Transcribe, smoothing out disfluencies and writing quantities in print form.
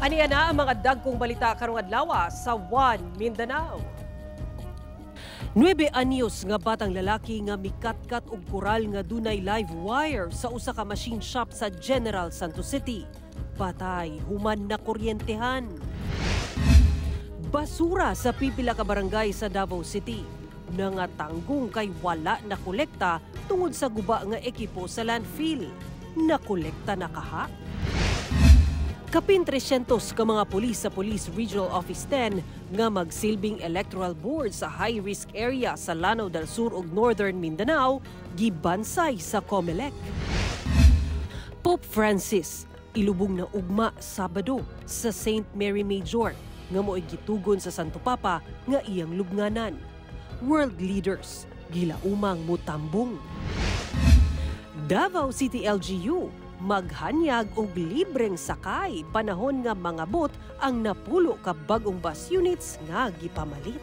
Aniya na ang mga dagkong balita karong adlaw sa One Mindanao. 9 anyos nga batang lalaki nga mikatkat og koral nga dunay live wire sa usa ka machine shop sa General Santos City. Patay human na kuryentehan. Basura sa pipila ka barangay sa Davao City. Nangatanggong kay wala na kolekta tungod sa guba nga ekipo sa landfill. Nakolekta na kaha? Kapin 300 ka mga pulis sa Police Regional Office 10 nga magsilbing electoral board sa high-risk area sa Lanao del Sur ug Northern Mindanao gibansay sa COMELEC. Pope Francis ilubong na ugma Sabado sa St. Mary Major nga mo'y gitugon sa Santo Papa nga iyang lubnganan. World leaders gilaumang mutambong. Davao City LGU maghanyag og libreng sakay panahon nga mangabot ang napulo ka bag-ong bus units nga gipamalit.